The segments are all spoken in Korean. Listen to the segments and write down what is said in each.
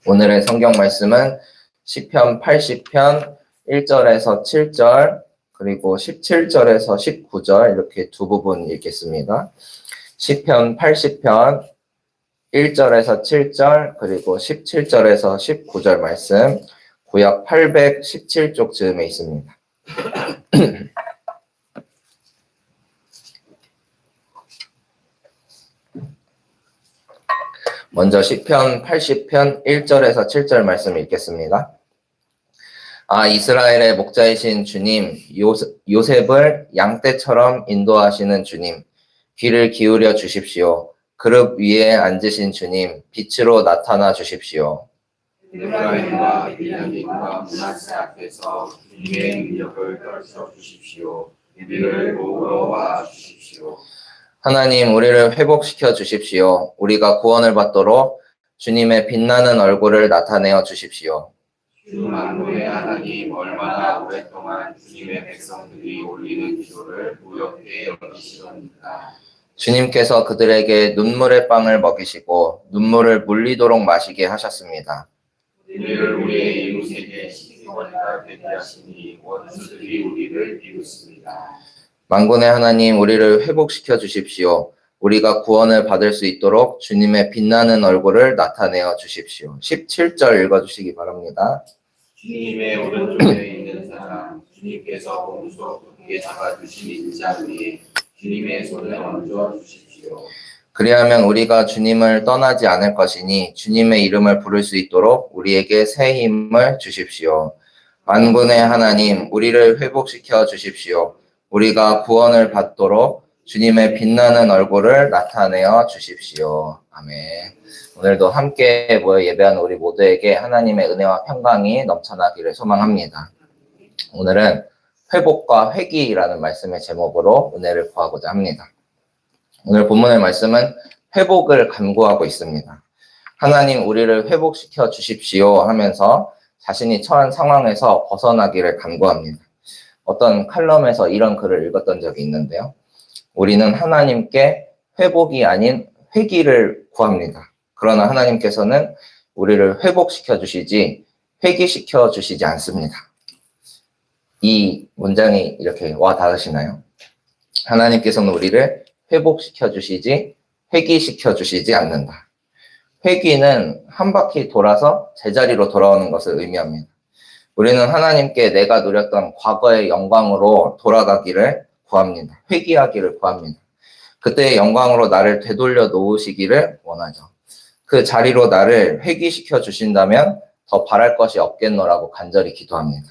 오늘의 성경 말씀은 시편 80편 1절에서 7절 그리고 17절에서 19절 이렇게 두 부분 읽겠습니다. 시편 80편 1절에서 7절 그리고 17절에서 19절 말씀 구약 817쪽 즈음에 있습니다. 먼저 시편 80편 1절에서 7절 말씀 읽겠습니다. 이스라엘의 목자이신 주님, 요셉을 양떼처럼 인도하시는 주님, 귀를 기울여 주십시오. 그룹 위에 앉으신 주님, 빛으로 나타나 주십시오. 에브라임과 베냐민과 므낫세 앞에서 주님의 능력을 떨쳐 주십시오. 우리를 도우러 와 주십시오. 하나님, 우리를 회복시켜 주십시오. 우리가 구원을 받도록 주님의 빛나는 얼굴을 나타내어 주십시오. 주 만군의 하나님, 얼마나 오랫동안 주님의 백성들이 올리는 기도를 무겁게 여기시렵니까? 주님께서 그들에게 눈물의 빵을 먹이시고 눈물을 물리도록 마시게 하셨습니다. 우리를 우리의 이웃에게 시기원이라 되게 하시니 원수들이 우리를 비웃습니다. 만군의 하나님, 우리를 회복시켜 주십시오. 우리가 구원을 받을 수 있도록 주님의 빛나는 얼굴을 나타내어 주십시오. 17절 읽어주시기 바랍니다. 주님의 오른쪽에 있는 사람, 주님께서 몸소 굳게 잡아주신 인자 위에 주님의 손을 얹어 주십시오. 그리하면 우리가 주님을 떠나지 않을 것이니 주님의 이름을 부를 수 있도록 우리에게 새 힘을 주십시오. 만군의 하나님, 우리를 회복시켜 주십시오. 우리가 구원을 받도록 주님의 빛나는 얼굴을 나타내어 주십시오. 아멘. 오늘도 함께 모여 예배하는 우리 모두에게 하나님의 은혜와 평강이 넘쳐나기를 소망합니다. 오늘은 회복과 회귀라는 말씀의 제목으로 은혜를 구하고자 합니다. 오늘 본문의 말씀은 회복을 간구하고 있습니다. 하나님, 우리를 회복시켜 주십시오 하면서 자신이 처한 상황에서 벗어나기를 간구합니다. 어떤 칼럼에서 이런 글을 읽었던 적이 있는데요. 우리는 하나님께 회복이 아닌 회귀를 구합니다. 그러나 하나님께서는 우리를 회복시켜 주시지 회귀시켜 주시지 않습니다. 이 문장이 이렇게 와 닿으시나요? 하나님께서는 우리를 회복시켜 주시지 회귀시켜 주시지 않는다. 회귀는 한 바퀴 돌아서 제자리로 돌아오는 것을 의미합니다. 우리는 하나님께 내가 누렸던 과거의 영광으로 돌아가기를 구합니다. 회귀하기를 구합니다. 그때의 영광으로 나를 되돌려 놓으시기를 원하죠. 그 자리로 나를 회귀시켜 주신다면 더 바랄 것이 없겠노라고 간절히 기도합니다.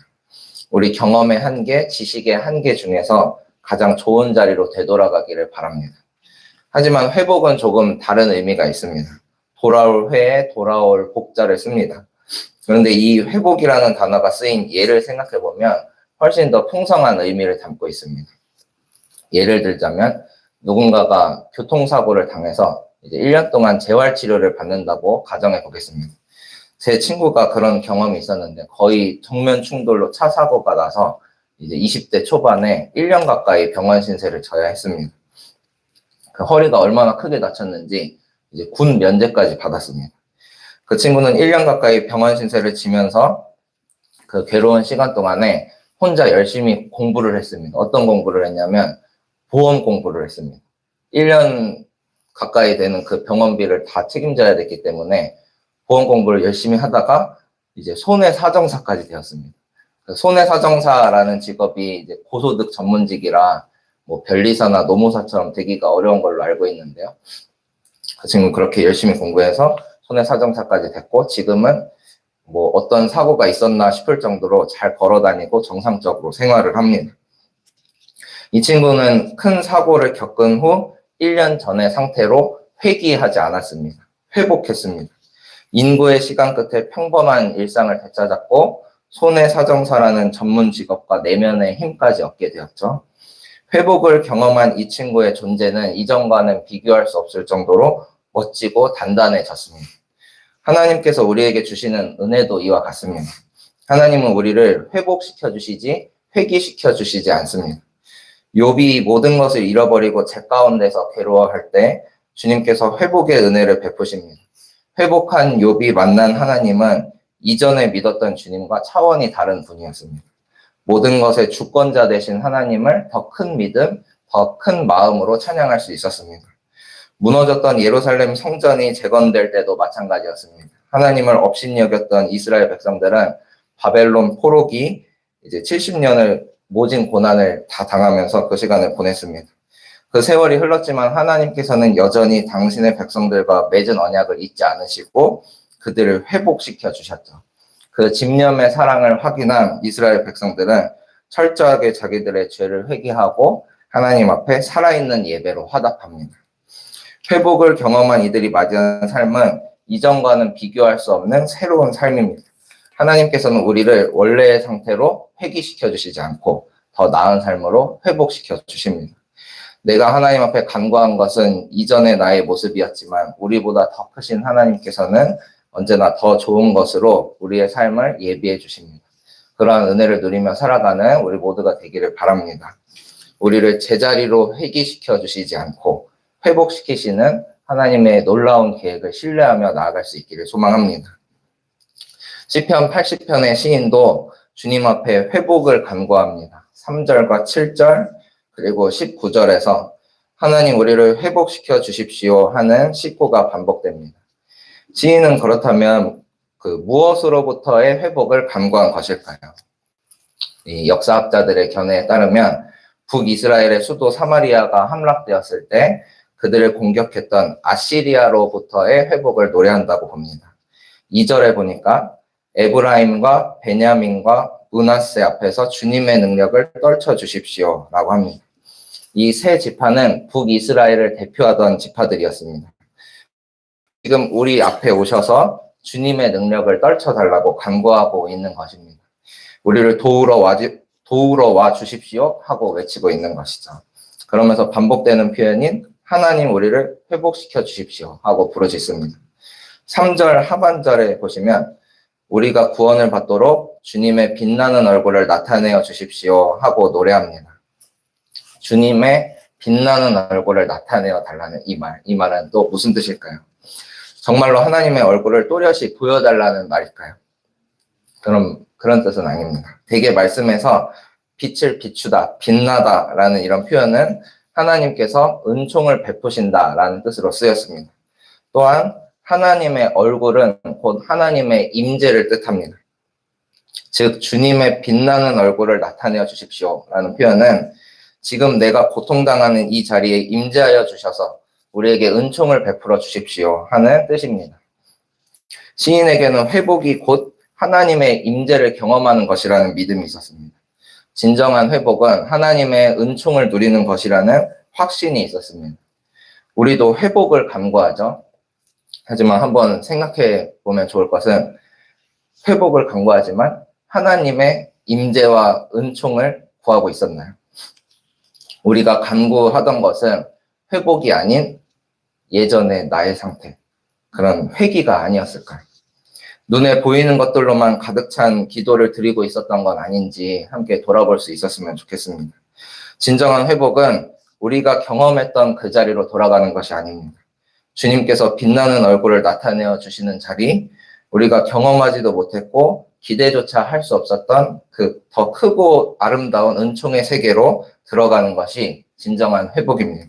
우리 경험의 한계, 지식의 한계 중에서 가장 좋은 자리로 되돌아가기를 바랍니다. 하지만 회복은 조금 다른 의미가 있습니다. 돌아올 회에 돌아올 복자를 씁니다. 그런데 이 회복이라는 단어가 쓰인 예를 생각해 보면 훨씬 더 풍성한 의미를 담고 있습니다. 예를 들자면 누군가가 교통사고를 당해서 이제 1년 동안 재활치료를 받는다고 가정해 보겠습니다. 제 친구가 그런 경험이 있었는데 거의 정면 충돌로 차 사고가 나서 이제 20대 초반에 1년 가까이 병원 신세를 져야 했습니다. 그 허리가 얼마나 크게 다쳤는지 이제 군 면제까지 받았습니다. 그 친구는 1년 가까이 병원 신세를 지면서 그 괴로운 시간 동안에 혼자 열심히 공부를 했습니다. 어떤 공부를 했냐면 보험 공부를 했습니다. 1년 가까이 되는 그 병원비를 다 책임져야 됐기 때문에 보험 공부를 열심히 하다가 이제 손해사정사까지 되었습니다. 손해사정사라는 직업이 이제 고소득 전문직이라 뭐 변리사나 노무사처럼 되기가 어려운 걸로 알고 있는데요. 그 친구는 그렇게 열심히 공부해서 손해사정사까지 됐고 지금은 뭐 어떤 사고가 있었나 싶을 정도로 잘 걸어다니고 정상적으로 생활을 합니다. 이 친구는 큰 사고를 겪은 후 1년 전의 상태로 회귀하지 않았습니다. 회복했습니다. 인구의 시간 끝에 평범한 일상을 되찾았고 손해사정사라는 전문 직업과 내면의 힘까지 얻게 되었죠. 회복을 경험한 이 친구의 존재는 이전과는 비교할 수 없을 정도로 멋지고 단단해졌습니다. 하나님께서 우리에게 주시는 은혜도 이와 같습니다. 하나님은 우리를 회복시켜 주시지 회귀시켜 주시지 않습니다. 욥이 모든 것을 잃어버리고 제 가운데서 괴로워할 때 주님께서 회복의 은혜를 베푸십니다. 회복한 욥이 만난 하나님은 이전에 믿었던 주님과 차원이 다른 분이었습니다. 모든 것의 주권자 되신 하나님을 더 큰 믿음, 더 큰 마음으로 찬양할 수 있었습니다. 무너졌던 예루살렘 성전이 재건될 때도 마찬가지였습니다. 하나님을 업신여겼던 이스라엘 백성들은 바벨론 포로기 이제 70년을 모진 고난을 다 당하면서 그 시간을 보냈습니다. 그 세월이 흘렀지만 하나님께서는 여전히 당신의 백성들과 맺은 언약을 잊지 않으시고 그들을 회복시켜 주셨죠. 그 집념의 사랑을 확인한 이스라엘 백성들은 철저하게 자기들의 죄를 회개하고 하나님 앞에 살아있는 예배로 화답합니다. 회복을 경험한 이들이 맞이하는 삶은 이전과는 비교할 수 없는 새로운 삶입니다. 하나님께서는 우리를 원래의 상태로 회귀시켜 주시지 않고 더 나은 삶으로 회복시켜 주십니다. 내가 하나님 앞에 간구한 것은 이전의 나의 모습이었지만 우리보다 더 크신 하나님께서는 언제나 더 좋은 것으로 우리의 삶을 예비해 주십니다. 그러한 은혜를 누리며 살아가는 우리 모두가 되기를 바랍니다. 우리를 제자리로 회귀시켜 주시지 않고 회복시키시는 하나님의 놀라운 계획을 신뢰하며 나아갈 수 있기를 소망합니다. 시편 80편의 시인도 주님 앞에 회복을 간구합니다. 3절과 7절 그리고 19절에서 하나님 우리를 회복시켜 주십시오 하는 식구가 반복됩니다. 시인은 그렇다면 그 무엇으로부터의 회복을 간구한 것일까요? 이 역사학자들의 견해에 따르면 북이스라엘의 수도 사마리아가 함락되었을 때 그들을 공격했던 아시리아로부터의 회복을 노래한다고 봅니다. 2절에 보니까 에브라임과 베냐민과 므낫세 앞에서 주님의 능력을 떨쳐 주십시오 라고 합니다. 이 세 지파는 북이스라엘을 대표하던 지파들이었습니다. 지금 우리 앞에 오셔서 주님의 능력을 떨쳐달라고 간구하고 있는 것입니다. 우리를 도우러 와 주십시오 하고 외치고 있는 것이죠. 그러면서 반복되는 표현인 하나님 우리를 회복시켜 주십시오 하고 부르짖습니다. 3절 하반절에 보시면 우리가 구원을 받도록 주님의 빛나는 얼굴을 나타내어 주십시오 하고 노래합니다. 주님의 빛나는 얼굴을 나타내어 달라는 이 말은 또 무슨 뜻일까요? 정말로 하나님의 얼굴을 또렷이 보여달라는 말일까요? 그런 뜻은 아닙니다. 대개 말씀에서 빛을 비추다, 빛나다라는 이런 표현은 하나님께서 은총을 베푸신다라는 뜻으로 쓰였습니다. 또한 하나님의 얼굴은 곧 하나님의 임재를 뜻합니다. 즉 주님의 빛나는 얼굴을 나타내어 주십시오라는 표현은 지금 내가 고통당하는 이 자리에 임재하여 주셔서 우리에게 은총을 베풀어 주십시오 하는 뜻입니다. 시인에게는 회복이 곧 하나님의 임재를 경험하는 것이라는 믿음이 있었습니다. 진정한 회복은 하나님의 은총을 누리는 것이라는 확신이 있었습니다. 우리도 회복을 간구하죠. 하지만 한번 생각해 보면 좋을 것은 회복을 간구하지만 하나님의 임재와 은총을 구하고 있었나요? 우리가 간구하던 것은 회복이 아닌 예전의 나의 상태, 그런 회귀가 아니었을까요? 눈에 보이는 것들로만 가득 찬 기도를 드리고 있었던 건 아닌지 함께 돌아볼 수 있었으면 좋겠습니다. 진정한 회복은 우리가 경험했던 그 자리로 돌아가는 것이 아닙니다. 주님께서 빛나는 얼굴을 나타내어 주시는 자리, 우리가 경험하지도 못했고 기대조차 할 수 없었던 그 더 크고 아름다운 은총의 세계로 들어가는 것이 진정한 회복입니다.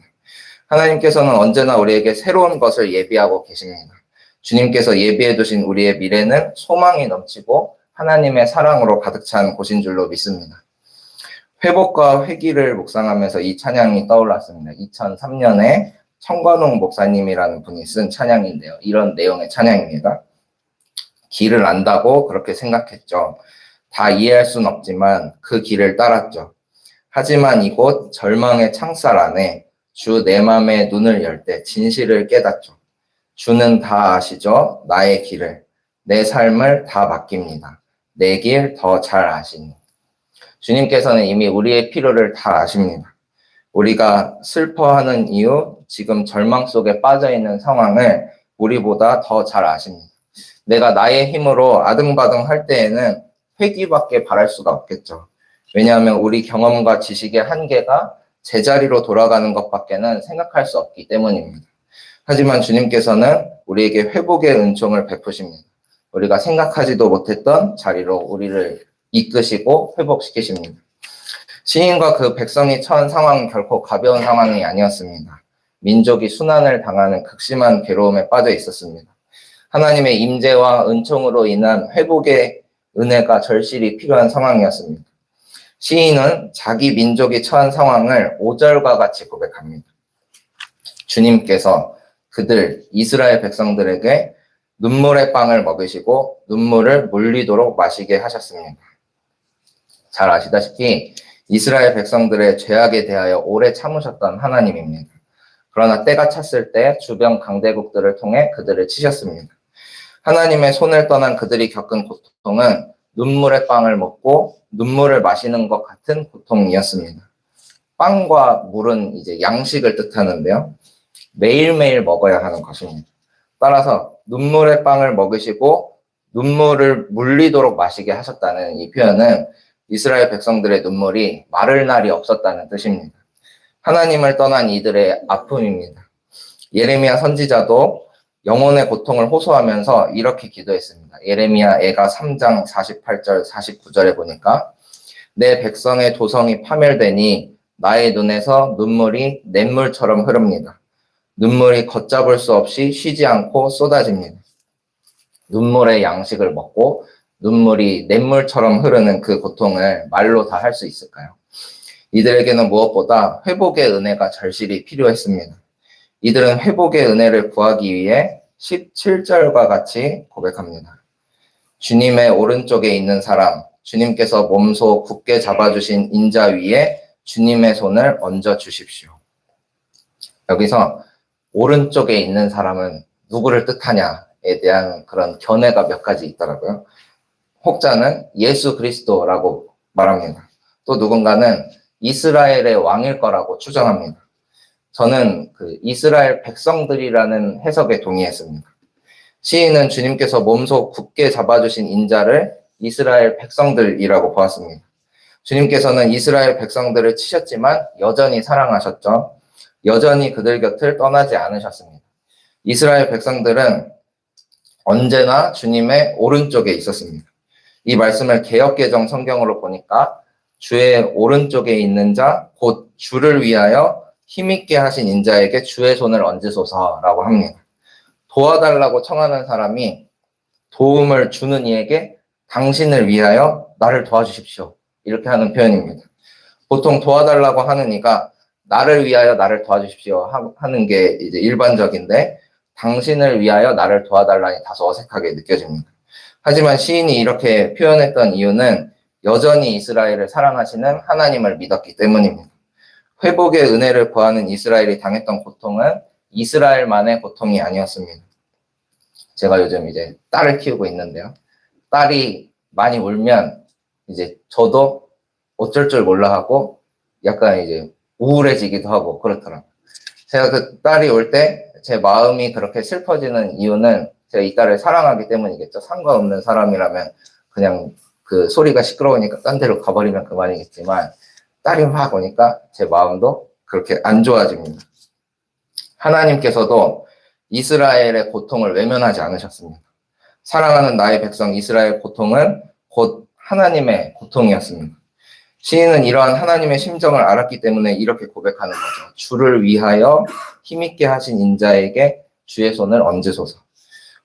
하나님께서는 언제나 우리에게 새로운 것을 예비하고 계십니다. 주님께서 예비해 두신 우리의 미래는 소망이 넘치고 하나님의 사랑으로 가득 찬 곳인 줄로 믿습니다. 회복과 회귀를 묵상하면서 이 찬양이 떠올랐습니다. 2003년에 청관홍 목사님이라는 분이 쓴 찬양인데요. 이런 내용의 찬양입니다. 길을 안다고 그렇게 생각했죠. 다 이해할 순 없지만 그 길을 따랐죠. 하지만 이곳 절망의 창살 안에 주 내 맘에 눈을 열 때 진실을 깨닫죠. 주는 다 아시죠? 나의 길을, 내 삶을 다 맡깁니다. 내 길 더 잘 아시니. 주님께서는 이미 우리의 필요를 다 아십니다. 우리가 슬퍼하는 이유, 지금 절망 속에 빠져있는 상황을 우리보다 더 잘 아십니다. 내가 나의 힘으로 아등바등 할 때에는 회귀밖에 바랄 수가 없겠죠. 왜냐하면 우리 경험과 지식의 한계가 제자리로 돌아가는 것밖에는 생각할 수 없기 때문입니다. 하지만 주님께서는 우리에게 회복의 은총을 베푸십니다. 우리가 생각하지도 못했던 자리로 우리를 이끄시고 회복시키십니다. 시인과 그 백성이 처한 상황은 결코 가벼운 상황이 아니었습니다. 민족이 순환을 당하는 극심한 괴로움에 빠져 있었습니다. 하나님의 임재와 은총으로 인한 회복의 은혜가 절실히 필요한 상황이었습니다. 시인은 자기 민족이 처한 상황을 5절과 같이 고백합니다. 주님께서 그들 이스라엘 백성들에게 눈물의 빵을 먹이시고 눈물을 물리도록 마시게 하셨습니다. 잘 아시다시피 이스라엘 백성들의 죄악에 대하여 오래 참으셨던 하나님입니다. 그러나 때가 찼을 때 주변 강대국들을 통해 그들을 치셨습니다. 하나님의 손을 떠난 그들이 겪은 고통은 눈물의 빵을 먹고 눈물을 마시는 것 같은 고통이었습니다. 빵과 물은 이제 양식을 뜻하는데요. 매일매일 먹어야 하는 것입니다. 따라서 눈물의 빵을 먹으시고 눈물을 물리도록 마시게 하셨다는 이 표현은 이스라엘 백성들의 눈물이 마를 날이 없었다는 뜻입니다. 하나님을 떠난 이들의 아픔입니다. 예레미야 선지자도 영혼의 고통을 호소하면서 이렇게 기도했습니다. 예레미야 애가 3장 48절 49절에 보니까 내 백성의 도성이 파멸되니 나의 눈에서 눈물이 냇물처럼 흐릅니다. 눈물이 걷잡을 수 없이 쉬지 않고 쏟아집니다. 눈물의 양식을 먹고 눈물이 냇물처럼 흐르는 그 고통을 말로 다 할 수 있을까요? 이들에게는 무엇보다 회복의 은혜가 절실히 필요했습니다. 이들은 회복의 은혜를 구하기 위해 17절과 같이 고백합니다. 주님의 오른쪽에 있는 사람, 주님께서 몸소 굳게 잡아주신 인자 위에 주님의 손을 얹어 주십시오. 여기서 오른쪽에 있는 사람은 누구를 뜻하냐에 대한 그런 견해가 몇 가지 있더라고요. 혹자는 예수 그리스도라고 말합니다. 또 누군가는 이스라엘의 왕일 거라고 추정합니다. 저는 그 이스라엘 백성들이라는 해석에 동의했습니다. 시인은 주님께서 몸소 굳게 잡아주신 인자를 이스라엘 백성들이라고 보았습니다. 주님께서는 이스라엘 백성들을 치셨지만 여전히 사랑하셨죠. 여전히 그들 곁을 떠나지 않으셨습니다. 이스라엘 백성들은 언제나 주님의 오른쪽에 있었습니다. 이 말씀을 개역개정 성경으로 보니까 주의 오른쪽에 있는 자, 곧 주를 위하여 힘있게 하신 인자에게 주의 손을 얹으소서라고 합니다. 도와달라고 청하는 사람이 도움을 주는 이에게 당신을 위하여 나를 도와주십시오. 이렇게 하는 표현입니다. 보통 도와달라고 하는 이가 나를 위하여 나를 도와주십시오 하는 게 이제 일반적인데 당신을 위하여 나를 도와달라니 다소 어색하게 느껴집니다. 하지만 시인이 이렇게 표현했던 이유는 여전히 이스라엘을 사랑하시는 하나님을 믿었기 때문입니다. 회복의 은혜를 구하는 이스라엘이 당했던 고통은 이스라엘만의 고통이 아니었습니다. 제가 요즘 이제 딸을 키우고 있는데요. 딸이 많이 울면 이제 저도 어쩔 줄 몰라 하고 약간 이제 우울해지기도 하고 그렇더라고요. 제가 그 딸이 울 때 제 마음이 그렇게 슬퍼지는 이유는 제가 이 딸을 사랑하기 때문이겠죠. 상관없는 사람이라면 그냥 그 소리가 시끄러우니까 딴 데로 가버리면 그만이겠지만 딸이 막 오니까 제 마음도 그렇게 안 좋아집니다. 하나님께서도 이스라엘의 고통을 외면하지 않으셨습니다. 사랑하는 나의 백성 이스라엘 고통은 곧 하나님의 고통이었습니다. 시인은 이러한 하나님의 심정을 알았기 때문에 이렇게 고백하는 거죠. 주를 위하여 힘있게 하신 인자에게 주의 손을 얹으소서.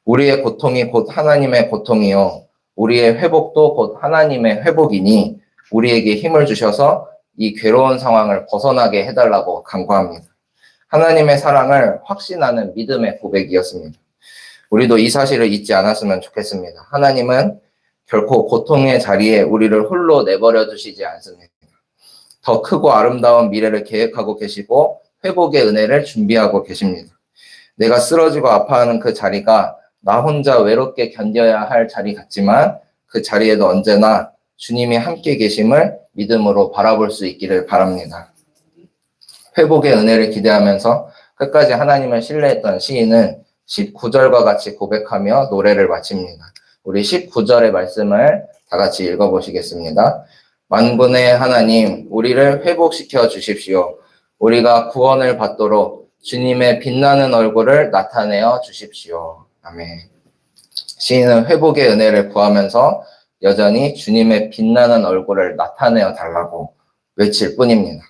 우리의 고통이 곧 하나님의 고통이요. 우리의 회복도 곧 하나님의 회복이니 우리에게 힘을 주셔서 이 괴로운 상황을 벗어나게 해달라고 간구합니다. 하나님의 사랑을 확신하는 믿음의 고백이었습니다. 우리도 이 사실을 잊지 않았으면 좋겠습니다. 하나님은 결코 고통의 자리에 우리를 홀로 내버려 두시지 않습니다. 더 크고 아름다운 미래를 계획하고 계시고 회복의 은혜를 준비하고 계십니다. 내가 쓰러지고 아파하는 그 자리가 나 혼자 외롭게 견뎌야 할 자리 같지만 그 자리에도 언제나 주님이 함께 계심을 믿음으로 바라볼 수 있기를 바랍니다. 회복의 은혜를 기대하면서 끝까지 하나님을 신뢰했던 시인은 19절과 같이 고백하며 노래를 마칩니다. 우리 19절의 말씀을 다 같이 읽어보시겠습니다. 만군의 하나님, 우리를 회복시켜 주십시오. 우리가 구원을 받도록 주님의 빛나는 얼굴을 나타내어 주십시오. 아멘. 시인은 회복의 은혜를 구하면서 여전히 주님의 빛나는 얼굴을 나타내어 달라고 외칠 뿐입니다.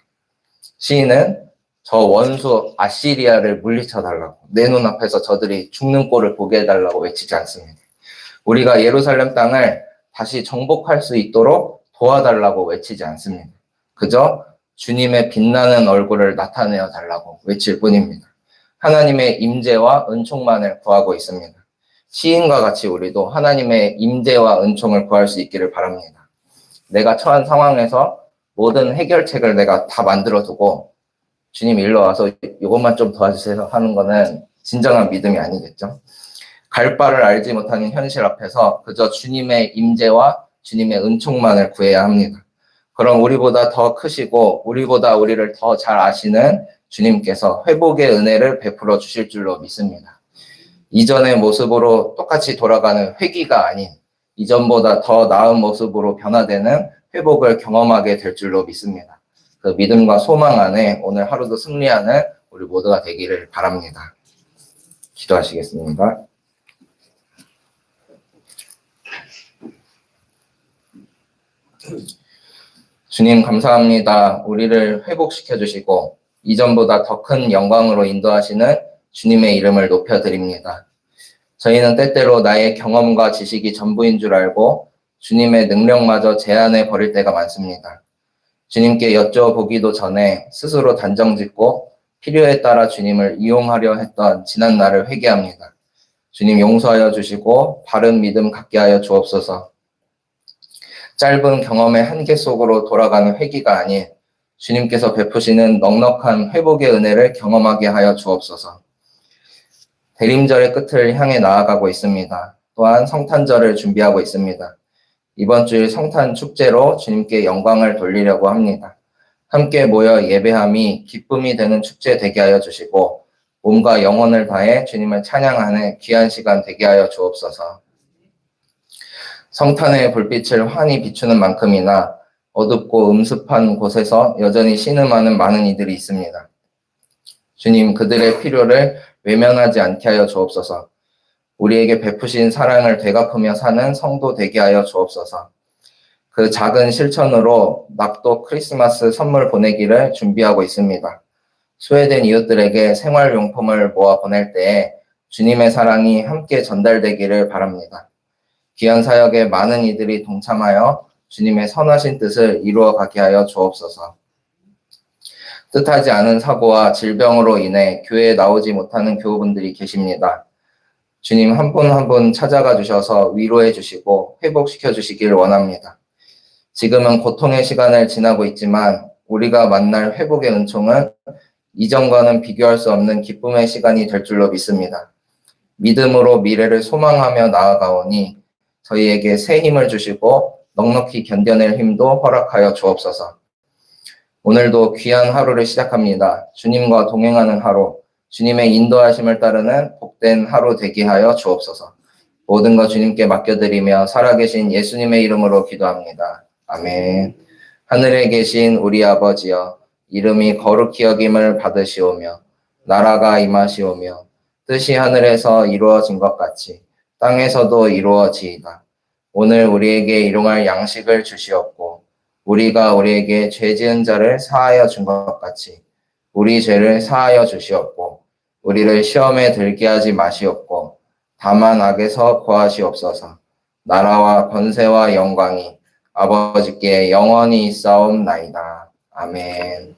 시인은 저 원수 아시리아를 물리쳐 달라고, 내 눈앞에서 저들이 죽는 꼴을 보게 해달라고 외치지 않습니다. 우리가 예루살렘 땅을 다시 정복할 수 있도록 도와달라고 외치지 않습니다. 그저 주님의 빛나는 얼굴을 나타내어 달라고 외칠 뿐입니다. 하나님의 임재와 은총만을 구하고 있습니다. 시인과 같이 우리도 하나님의 임재와 은총을 구할 수 있기를 바랍니다. 내가 처한 상황에서 모든 해결책을 내가 다 만들어두고 주님 일로 와서 이것만 좀 도와주세요 하는 거는 진정한 믿음이 아니겠죠. 갈 바를 알지 못하는 현실 앞에서 그저 주님의 임재와 주님의 은총만을 구해야 합니다. 그럼 우리보다 더 크시고 우리보다 우리를 더 잘 아시는 주님께서 회복의 은혜를 베풀어 주실 줄로 믿습니다. 이전의 모습으로 똑같이 돌아가는 회귀가 아닌 이전보다 더 나은 모습으로 변화되는 회복을 경험하게 될 줄로 믿습니다. 그 믿음과 소망 안에 오늘 하루도 승리하는 우리 모두가 되기를 바랍니다. 기도하시겠습니다. 주님 감사합니다. 우리를 회복시켜 주시고 이전보다 더 큰 영광으로 인도하시는 주님의 이름을 높여드립니다. 저희는 때때로 나의 경험과 지식이 전부인 줄 알고 주님의 능력마저 제한해 버릴 때가 많습니다. 주님께 여쭤보기도 전에 스스로 단정짓고 필요에 따라 주님을 이용하려 했던 지난 날을 회개합니다. 주님 용서하여 주시고 바른 믿음 갖게 하여 주옵소서. 짧은 경험의 한계 속으로 돌아가는 회개가 아닌 주님께서 베푸시는 넉넉한 회복의 은혜를 경험하게 하여 주옵소서. 대림절의 끝을 향해 나아가고 있습니다. 또한 성탄절을 준비하고 있습니다. 이번 주일 성탄 축제로 주님께 영광을 돌리려고 합니다. 함께 모여 예배함이 기쁨이 되는 축제 되게 하여 주시고 몸과 영혼을 다해 주님을 찬양하는 귀한 시간 되게 하여 주옵소서. 성탄의 불빛을 환히 비추는 만큼이나 어둡고 음습한 곳에서 여전히 신음하는 많은 이들이 있습니다. 주님, 그들의 필요를 외면하지 않게 하여 주옵소서. 우리에게 베푸신 사랑을 되갚으며 사는 성도 되게 하여 주옵소서. 그 작은 실천으로 낙도 크리스마스 선물 보내기를 준비하고 있습니다. 소외된 이웃들에게 생활용품을 모아 보낼 때에 주님의 사랑이 함께 전달되기를 바랍니다. 귀한 사역에 많은 이들이 동참하여 주님의 선하신 뜻을 이루어 가게 하여 주옵소서. 뜻하지 않은 사고와 질병으로 인해 교회에 나오지 못하는 교우분들이 계십니다. 주님 한 분 한 분 찾아가 주셔서 위로해 주시고 회복시켜 주시길 원합니다. 지금은 고통의 시간을 지나고 있지만 우리가 만날 회복의 은총은 이전과는 비교할 수 없는 기쁨의 시간이 될 줄로 믿습니다. 믿음으로 미래를 소망하며 나아가오니 저희에게 새 힘을 주시고 넉넉히 견뎌낼 힘도 허락하여 주옵소서. 오늘도 귀한 하루를 시작합니다. 주님과 동행하는 하루, 주님의 인도하심을 따르는 복된 하루 되게 하여 주옵소서. 모든 것 주님께 맡겨드리며 살아계신 예수님의 이름으로 기도합니다. 아멘. 하늘에 계신 우리 아버지여, 이름이 거룩히 여김을 받으시오며 나라가 임하시오며 뜻이 하늘에서 이루어진 것 같이 땅에서도 이루어지이다. 오늘 우리에게 일용할 양식을 주시옵고 우리가 우리에게 죄 지은 자를 사하여 준 것 같이 우리 죄를 사하여 주시옵고 우리를 시험에 들게 하지 마시옵고 다만 악에서 구하시옵소서. 나라와 권세와 영광이 아버지께 영원히 있사옵나이다. 아멘.